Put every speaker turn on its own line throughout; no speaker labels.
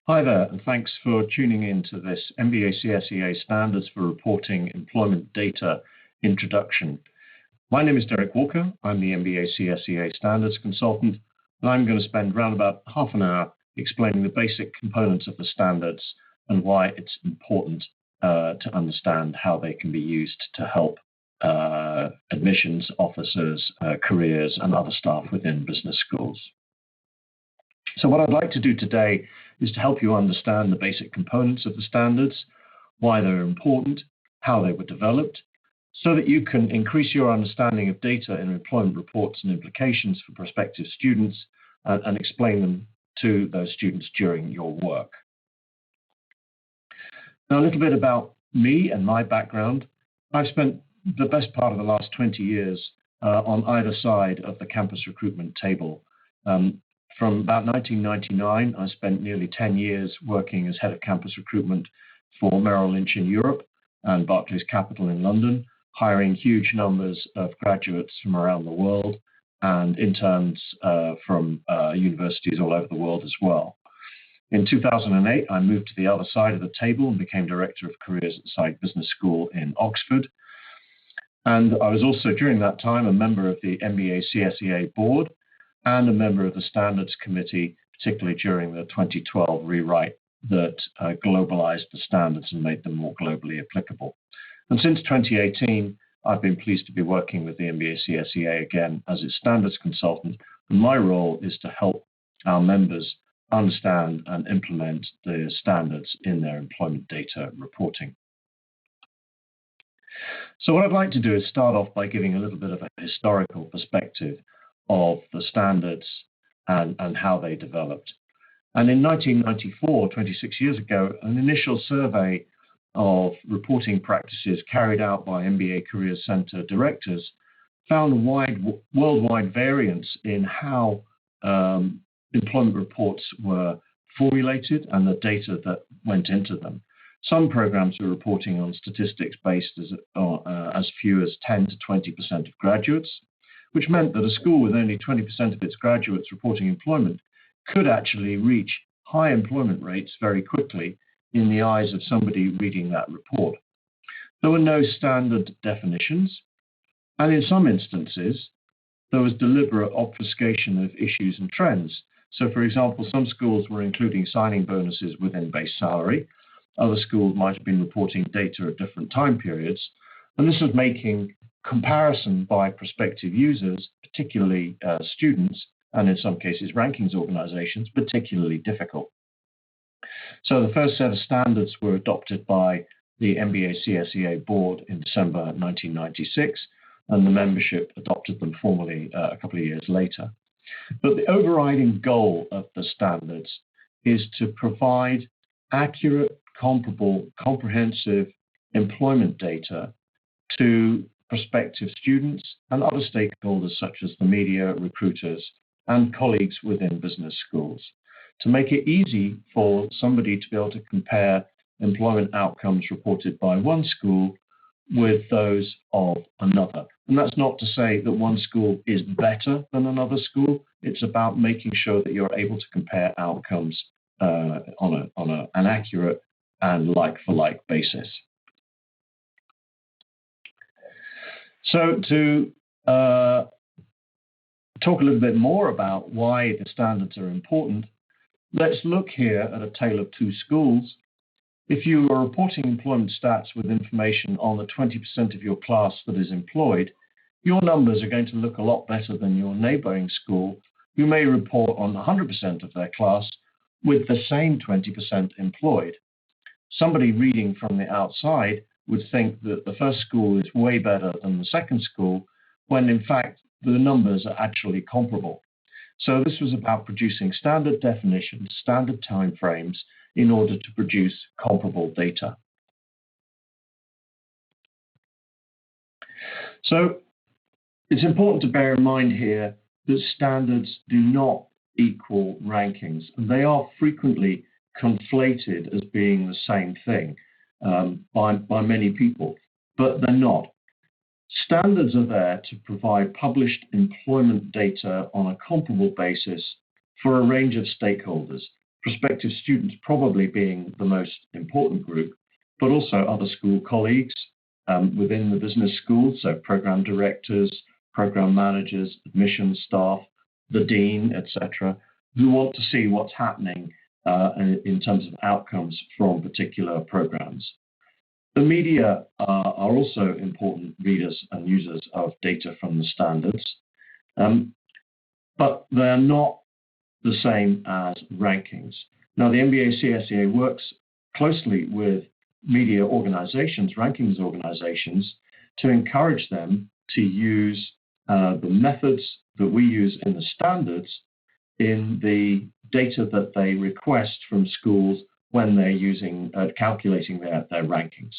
Hi there, and thanks for tuning in to this MBA CSEA Standards for Reporting Employment Data introduction. My name is Derek Walker. I'm the MBA CSEA Standards Consultant, and I'm going to spend around about half an hour explaining the basic components of the standards and why it's important to understand how they can be used to help admissions officers, careers, and other staff within business schools. So what I'd like to do today is to help you understand the basic components of the standards, why they're important, how they were developed, so that you can increase your understanding of data in employment reports and implications for prospective students and explain them to those students during your work. Now, a little bit about me and my background. I've spent the best part of the last 20 years on either side of the campus recruitment table. From about 1999, I spent nearly 10 years working as head of campus recruitment for Merrill Lynch in Europe and Barclays Capital in London, hiring huge numbers of graduates from around the world and interns from universities all over the world as well. In 2008, I moved to the other side of the table and became Director of Careers at Saïd Business School in Oxford. And I was also, during that time, a member of the MBA CSEA board and a member of the Standards Committee, particularly during the 2012 rewrite that globalized the standards and made them more globally applicable. And since 2018, I've been pleased to be working with the MBA CSEA again as its standards consultant, and my role is to help our members understand and implement the standards in their employment data reporting. So what I'd like to do is start off by giving a little bit of a historical perspective of the standards and how they developed. And in 1994, 26 years ago, an initial survey of reporting practices carried out by MBA Career Center directors found a worldwide variance in how employment reports were formulated and the data that went into them. Some programs were reporting on statistics based as few as 10 to 20% of graduates, which meant that a school with only 20% of its graduates reporting employment could actually reach high employment rates very quickly in the eyes of somebody reading that report. There were no standard definitions, and in some instances, there was deliberate obfuscation of issues and trends. So, for example, some schools were including signing bonuses within base salary. Other schools might have been reporting data at different time periods, and this was making comparison by prospective users, particularly students, and in some cases rankings organizations, particularly difficult. So the first set of standards were adopted by the MBA CSEA board in December 1996, and the membership adopted them formally a couple of years later. But the overriding goal of the standards is to provide accurate, comparable, comprehensive employment data to prospective students and other stakeholders such as the media, recruiters, and colleagues within business schools, to make it easy for somebody to be able to compare employment outcomes reported by one school with those of another. And that's not to say that one school is better than another school. It's about making sure that you're able to compare outcomes on an accurate and like-for-like basis. So to talk a little bit more about why the standards are important, let's look here at a tale of two schools. If you are reporting employment stats with information on the 20% of your class that is employed, your numbers are going to look a lot better than your neighboring school, who may report on 100% of their class with the same 20% employed. Somebody reading from the outside would think that the first school is way better than the second school, when in fact the numbers are actually comparable. So this was about producing standard definitions, standard timeframes in order to produce comparable data. So it's important to bear in mind here that standards do not equal rankings, and they are frequently conflated as being the same thing by many people, but they're not. Standards are there to provide published employment data on a comparable basis for a range of stakeholders, prospective students probably being the most important group, but also other school colleagues within the business school, so program directors, program managers, admissions staff, the dean, etc., who want to see what's happening in terms of outcomes from particular programs. The media are also important readers and users of data from the standards, but they're not the same as rankings. Now, the MBA CSEA works closely with media organizations, rankings organizations, to encourage them to use the methods that we use in the standards in the data that they request from schools when they're using calculating their rankings.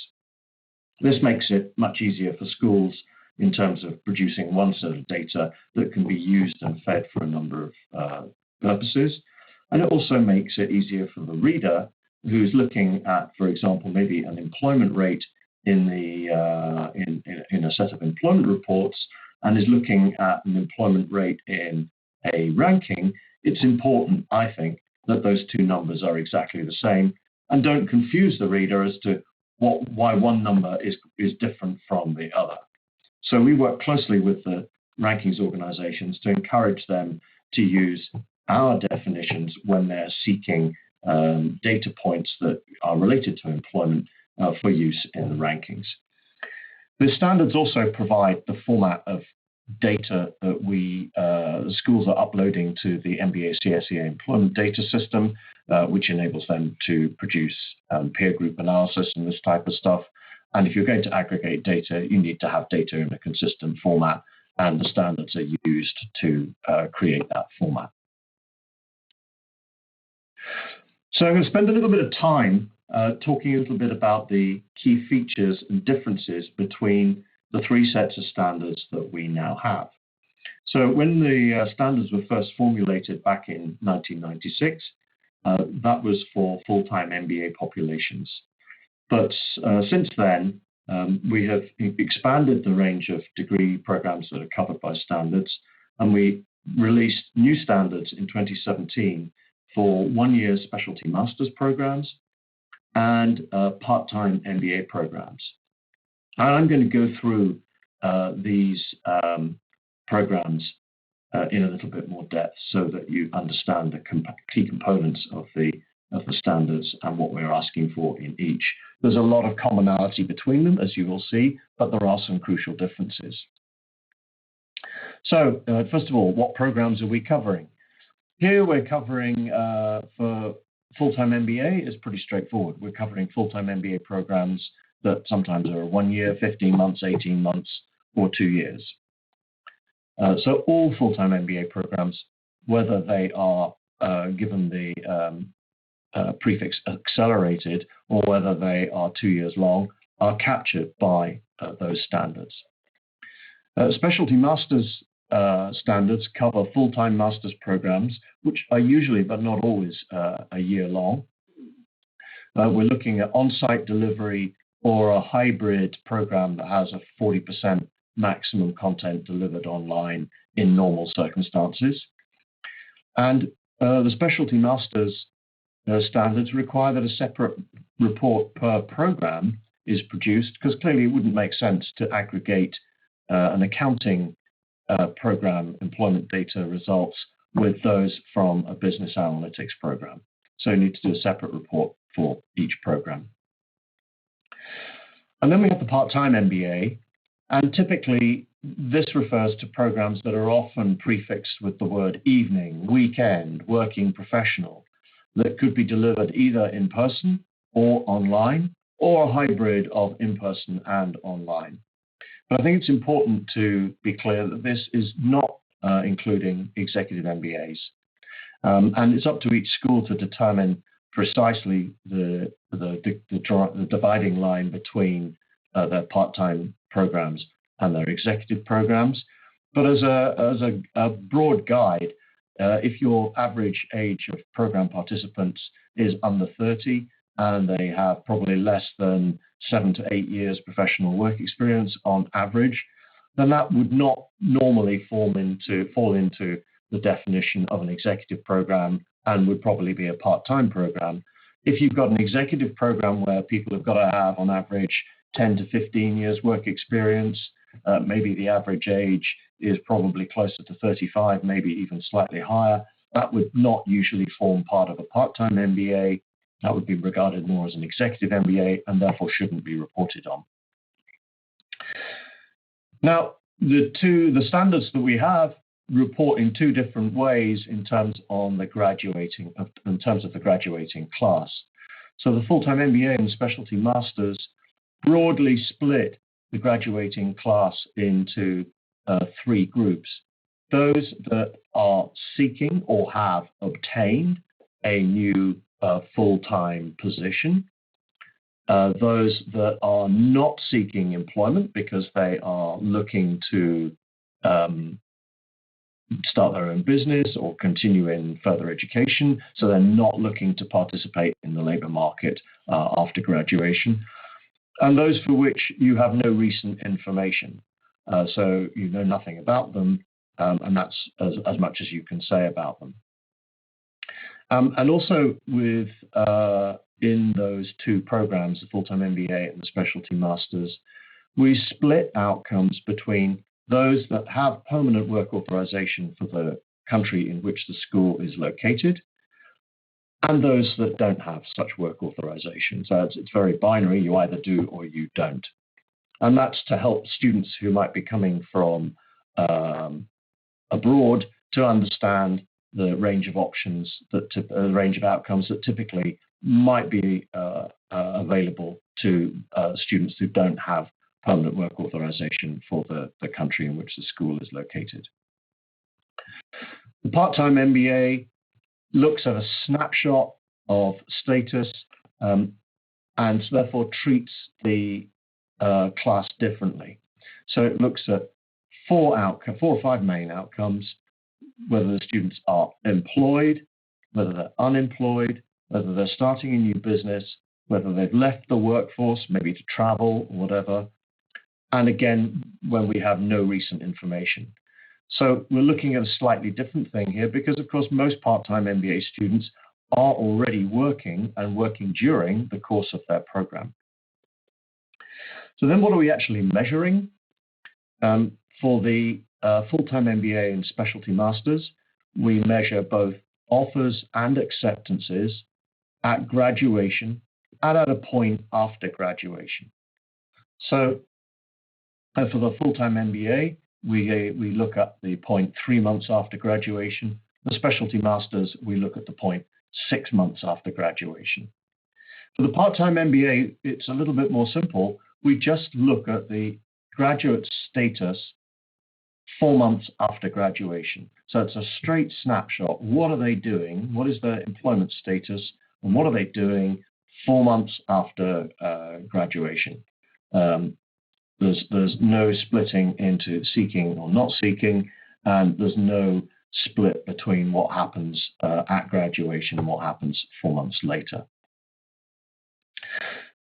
This makes it much easier for schools in terms of producing one set of data that can be used and fed for a number of purposes. And it also makes it easier for the reader who's looking at, for example, maybe an employment rate in a set of employment reports and is looking at an employment rate in a ranking. It's important, I think, that those two numbers are exactly the same and don't confuse the reader as to why one number is different from the other. So we work closely with the rankings organizations to encourage them to use our definitions when they're seeking data points that are related to employment for use in the rankings. The standards also provide the format of data that the schools are uploading to the MBA CSEA employment data system, which enables them to produce peer group analysis and this type of stuff. And if you're going to aggregate data, you need to have data in a consistent format, and the standards are used to create that format. So I'm going to spend a little bit of time talking a little bit about the key features and differences between the three sets of standards that we now have. So when the standards were first formulated back in 1996, that was for full-time MBA populations. But since then, we have expanded the range of degree programs that are covered by standards, and we released new standards in 2017 for one-year specialty master's programs and part-time MBA programs. And I'm going to go through these programs in a little bit more depth so that you understand the key components of the standards and what we're asking for in each. There's a lot of commonality between them, as you will see, but there are some crucial differences. So first of all, what programs are we covering? Here we're covering for full-time MBA is pretty straightforward. We're covering full-time MBA programs that sometimes are 1 year, 15 months, 18 months, or 2 years. So all full-time MBA programs, whether they are given the prefix accelerated or whether they are 2 years long, are captured by those standards. Specialty master's standards cover full-time master's programs, which are usually, but not always, a year long. We're looking at on-site delivery or a hybrid program that has a 40% maximum content delivered online in normal circumstances. And the specialty master's standards require that a separate report per program is produced, because clearly it wouldn't make sense to aggregate an accounting program employment data results with those from a business analytics program. So you need to do a separate report for each program. And then we have the part-time MBA, and typically this refers to programs that are often prefixed with the word evening, weekend, working professional, that could be delivered either in person or online, or a hybrid of in-person and online. But I think it's important to be clear that this is not including executive MBAs. And it's up to each school to determine precisely the dividing line between their part-time programs and their executive programs. But as a broad guide, if your average age of program participants is under 30 and they have probably less than 7 to 8 years professional work experience on average, then that would not normally fall into the definition of an executive program and would probably be a part-time program. If you've got an executive program where people have got to have, on average, 10 to 15 years work experience, maybe the average age is probably closer to 35, maybe even slightly higher, that would not usually form part of a part-time MBA. That would be regarded more as an executive MBA and therefore shouldn't be reported on. Now, the standards that we have report in two different ways in terms of the graduating class. So the full-time MBA and specialty masters broadly split the graduating class into three groups. Those that are seeking or have obtained a new full-time position, those that are not seeking employment because they are looking to start their own business or continue in further education, so they're not looking to participate in the labour market after graduation, and those for which you have no recent information. So you know nothing about them, and that's as much as you can say about them. And also with in those two programs, the full-time MBA and the specialty masters, we split outcomes between those that have permanent work authorization for the country in which the school is located and those that don't have such work authorization. So it's very binary. You either do or you don't. And that's to help students who might be coming from abroad to understand the range of options, the range of outcomes that typically might be available to students who don't have permanent work authorization for the country in which the school is located. The part-time MBA looks at a snapshot of status and therefore treats the class differently. So it looks at four or five main outcomes: whether the students are employed, whether they're unemployed, whether they're starting a new business, whether they've left the workforce, maybe to travel or whatever, and again, when we have no recent information. So we're looking at a slightly different thing here because, of course, most part-time MBA students are already working and working during the course of their program. So then what are we actually measuring? For the full-time MBA and specialty masters, we measure both offers and acceptances at graduation and at a point after graduation. So for the full-time MBA, we look at the point 3 months after graduation. The specialty masters, we look at the point 6 months after graduation. For the part-time MBA, it's a little bit more simple. We just look at the graduate status 4 months after graduation. So it's a straight snapshot. What are they doing? What is their employment status? And what are they doing 4 months after graduation? There's no splitting into seeking or not seeking, and there's no split between what happens at graduation and what happens 4 months later.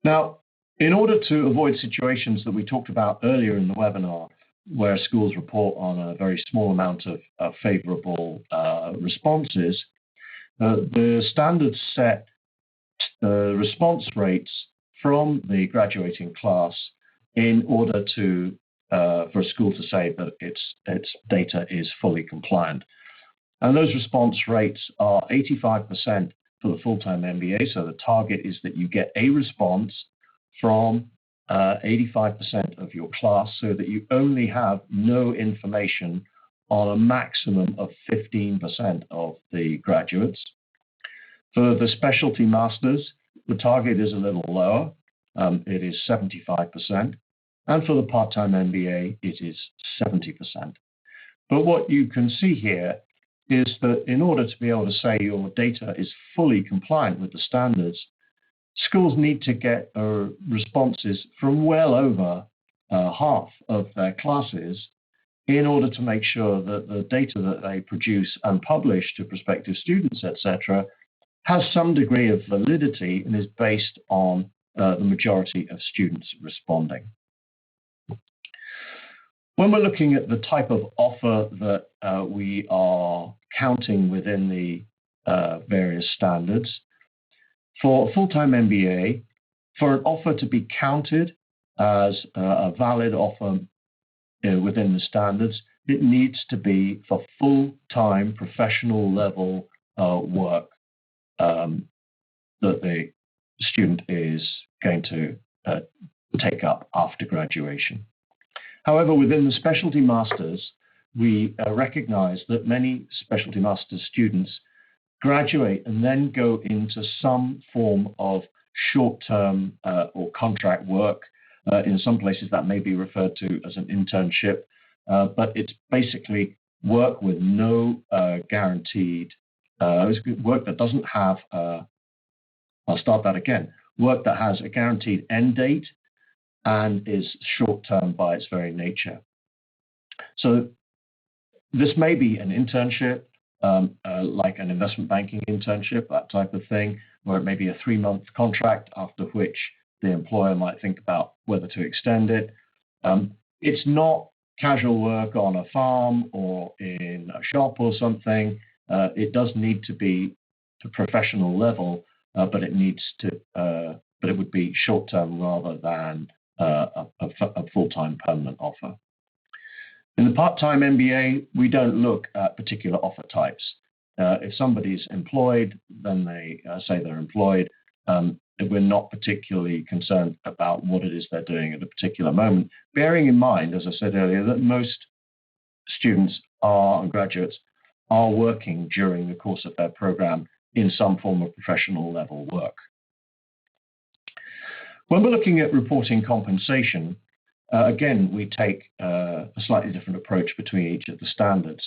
Now, in order to avoid situations that we talked about earlier in the webinar, where schools report on a very small amount of favorable responses, the standards set response rates from the graduating class in order to for a school to say that its data is fully compliant. And those response rates are 85% for the full-time MBA. So the target is that you get a response from 85% of your class, so that you only have no information on a maximum of 15% of the graduates. For the specialty masters, the target is a little lower. It is 75%. And for the part-time MBA, it is 70%. But what you can see here is that in order to be able to say your data is fully compliant with the standards, schools need to get responses from well over half of their classes in order to make sure that the data that they produce and publish to prospective students, etc., has some degree of validity and is based on the majority of students responding. When we're looking at the type of offer that we are counting within the various standards. For a full-time MBA, for an offer to be counted as a valid offer within the standards, it needs to be for full-time professional level work that the student is going to take up after graduation. However, within the specialty masters, we recognize that many specialty masters students graduate and then go into some form of short-term or contract work. In some places that may be referred to as an internship, but it's basically work with no guaranteed, work that doesn't have, I'll start that again, work that has a guaranteed end date and is short-term by its very nature. So this may be an internship, like an investment banking internship, that type of thing, where it may be a 3-month contract after which the employer might think about whether to extend it. It's not casual work on a farm or in a shop or something. It does need to be to professional level, but it needs to, but it would be short-term rather than a full-time permanent offer. In the part-time MBA, we don't look at particular offer types. If somebody's employed, then they say they're employed. We're not particularly concerned about what it is they're doing at a particular moment, bearing in mind, as I said earlier, that most students and graduates are working during the course of their program in some form of professional level work. When we're looking at reporting compensation, again, we take a slightly different approach between each of the standards.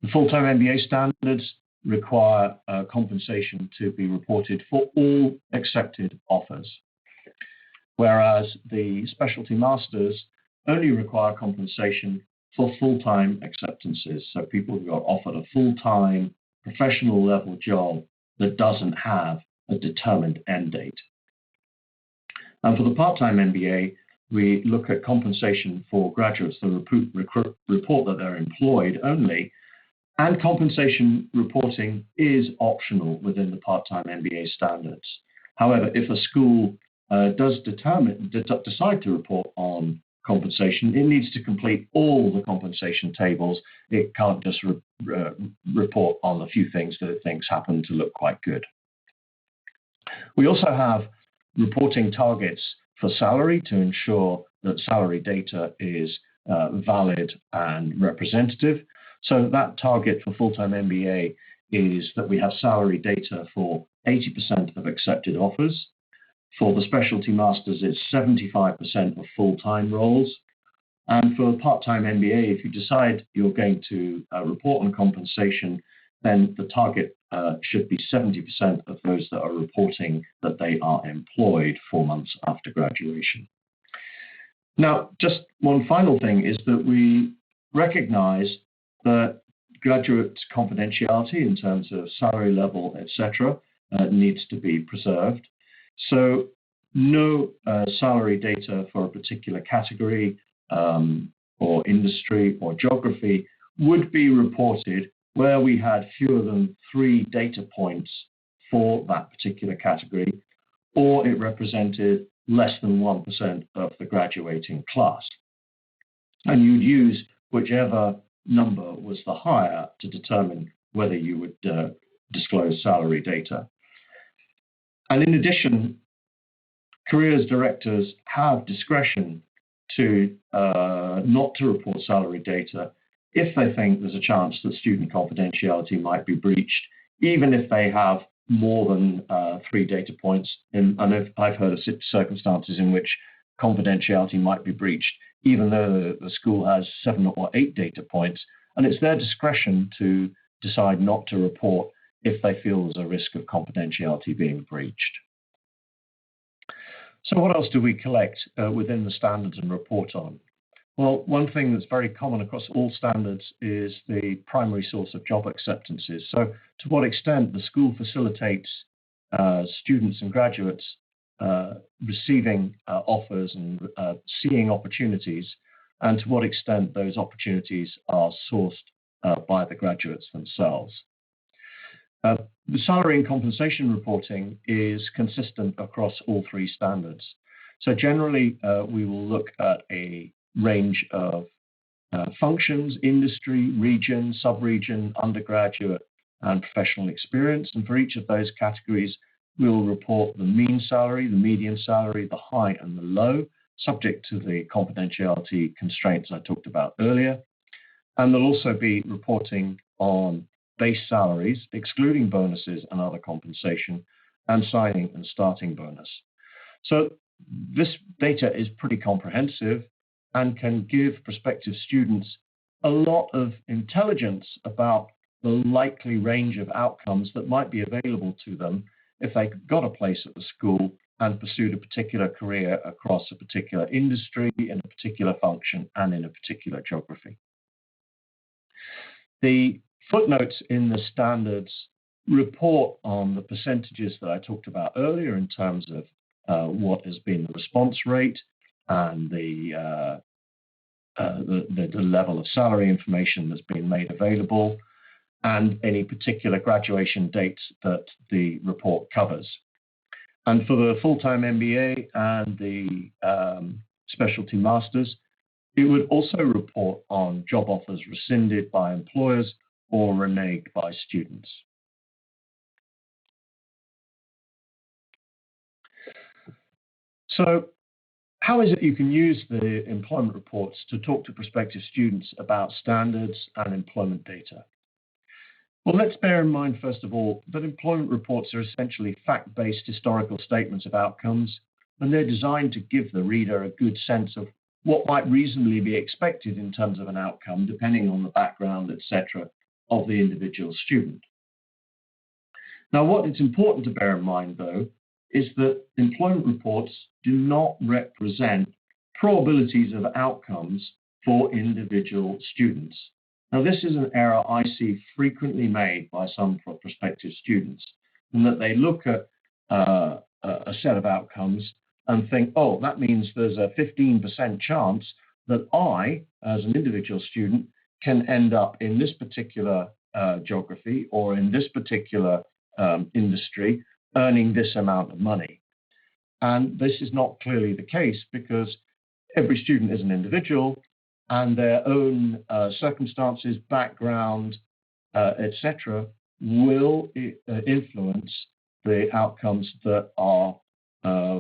The full-time MBA standards require compensation to be reported for all accepted offers, whereas the specialty masters only require compensation for full-time acceptances, so people who are offered a full-time professional level job that doesn't have a determined end date. And for the part-time MBA, we look at compensation for graduates that report that they're employed only, and compensation reporting is optional within the part-time MBA standards. However, if a school does decide to report on compensation, it needs to complete all the compensation tables. It can't just report on a few things that it thinks happen to look quite good. We also have reporting targets for salary to ensure that salary data is valid and representative. So that target for full-time MBA is that we have salary data for 80% of accepted offers. For the specialty masters, it's 75% of full-time roles. And for a part-time MBA, if you decide you're going to report on compensation, then the target should be 70% of those that are reporting that they are employed 4 months after graduation. Now, just one final thing is that we recognize that graduate confidentiality in terms of salary level, etc., needs to be preserved. So no salary data for a particular category or industry or geography would be reported where we had fewer than 3 data points for that particular category, or it represented less than 1% of the graduating class. And you'd use whichever number was the higher to determine whether you would disclose salary data. And in addition, careers directors have discretion to not to report salary data if they think there's a chance that student confidentiality might be breached, even if they have more than 3 data points. And I've heard of circumstances in which confidentiality might be breached, even though the school has 7 or 8 data points. And it's their discretion to decide not to report if they feel there's a risk of confidentiality being breached. So what else do we collect within the standards and report on? Well, one thing that's very common across all standards is the primary source of job acceptances. So to what extent the school facilitates students and graduates receiving offers and seeing opportunities, and to what extent those opportunities are sourced by the graduates themselves. The salary and compensation reporting is consistent across all three standards. So generally, we will look at a range of functions, industry, region, sub-region, undergraduate, and professional experience. And for each of those categories, we will report the mean salary, the median salary, the high and the low, subject to the confidentiality constraints I talked about earlier. And there'll also be reporting on base salaries, excluding bonuses and other compensation, and signing and starting bonus. So this data is pretty comprehensive and can give prospective students a lot of intelligence about the likely range of outcomes that might be available to them if they got a place at the school and pursued a particular career across a particular industry, in a particular function, and in a particular geography. The footnotes in the standards report on the percentages that I talked about earlier in terms of what has been the response rate and the level of salary information that's been made available, and any particular graduation dates that the report covers. And for the full-time MBA and the specialty masters, it would also report on job offers rescinded by employers or reneged by students. So how is it you can use the employment reports to talk to prospective students about standards and employment data? Well, let's bear in mind, first of all, that employment reports are essentially fact-based historical statements of outcomes, and they're designed to give the reader a good sense of what might reasonably be expected in terms of an outcome, depending on the background, etc., of the individual student. Now, what it's important to bear in mind, though, is that employment reports do not represent probabilities of outcomes for individual students. Now, this is an error I see frequently made by some prospective students, in that they look at a set of outcomes and think, oh, that means there's a 15% chance that I, as an individual student, can end up in this particular geography or in this particular industry earning this amount of money. And this is not clearly the case, because every student is an individual and their own circumstances, background, etc., will influence the outcomes that are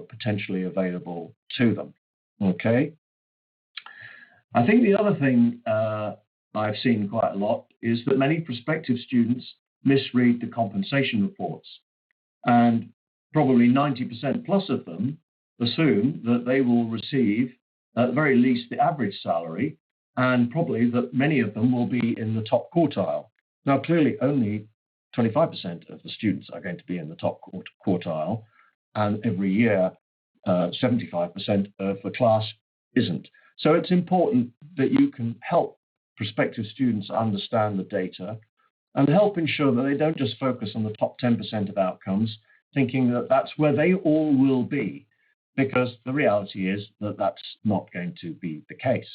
potentially available to them. Okay. I think the other thing I've seen quite a lot is that many prospective students misread the compensation reports, and probably 90% plus of them assume that they will receive at the very least the average salary, and probably that many of them will be in the top quartile. Now, clearly only 25% of the students are going to be in the top quartile, and every year 75% of the class isn't. So it's important that you can help prospective students understand the data and help ensure that they don't just focus on the top 10% of outcomes, thinking that that's where they all will be, because the reality is that that's not going to be the case.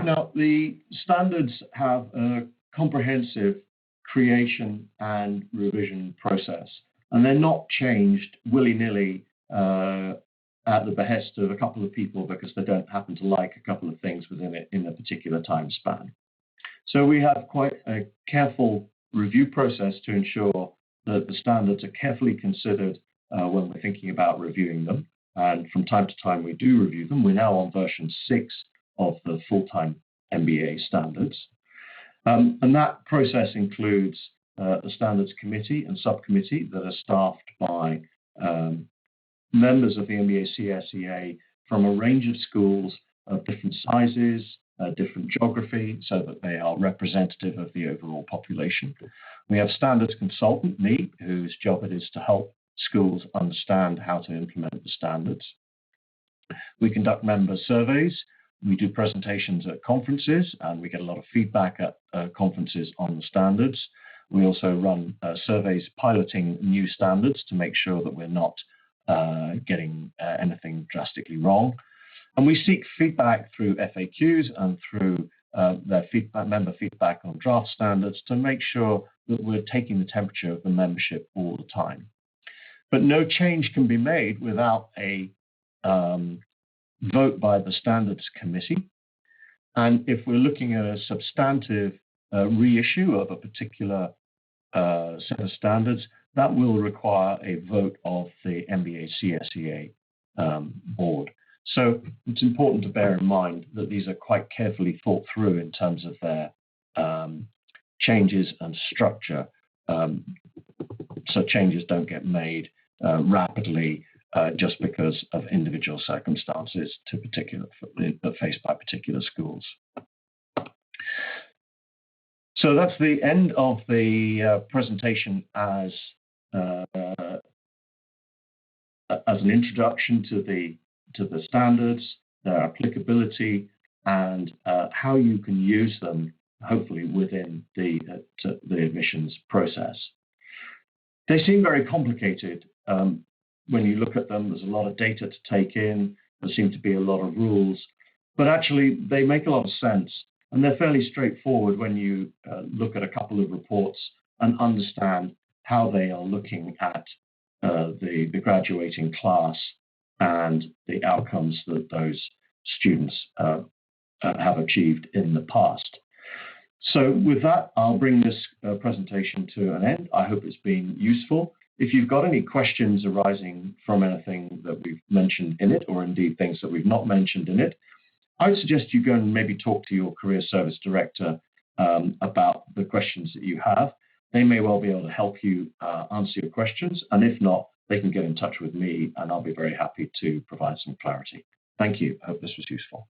Now, the standards have a comprehensive creation and revision process, and they're not changed willy-nilly at the behest of a couple of people because they don't happen to like a couple of things within it in a particular time span. So we have quite a careful review process to ensure that the standards are carefully considered when we're thinking about reviewing them. And from time to time, we do review them. We're now on version 6 of the full-time MBA standards. And that process includes the standards committee and subcommittee that are staffed by members of the MBA CSEA from a range of schools of different sizes, different geography, so that they are representative of the overall population. We have standards consultant, me, whose job it is to help schools understand how to implement the standards. We conduct member surveys. We do presentations at conferences, and we get a lot of feedback at conferences on the standards. We also run surveys piloting new standards to make sure that we're not getting anything drastically wrong. And we seek feedback through FAQs and through their member feedback on draft standards to make sure that we're taking the temperature of the membership all the time. But no change can be made without a vote by the standards committee. And if we're looking at a substantive reissue of a particular set of standards, that will require a vote of the MBA CSEA board. So it's important to bear in mind that these are quite carefully thought through in terms of their changes and structure, so changes don't get made rapidly just because of individual circumstances faced by particular schools. So that's the end of the presentation as an introduction to the standards, their applicability, and how you can use them, hopefully within the admissions process. They seem very complicated. When you look at them, there's a lot of data to take in. There seem to be a lot of rules, but actually they make a lot of sense, and they're fairly straightforward when you look at a couple of reports and understand how they are looking at the graduating class and the outcomes that those students have achieved in the past. So with that, I'll bring this presentation to an end. I hope it's been useful. If you've got any questions arising from anything that we've mentioned in it, or indeed things that we've not mentioned in it, I would suggest you go and maybe talk to your career service director about the questions that you have. They may well be able to help you answer your questions, and if not, they can get in touch with me and I'll be very happy to provide some clarity. Thank you. I hope this was useful.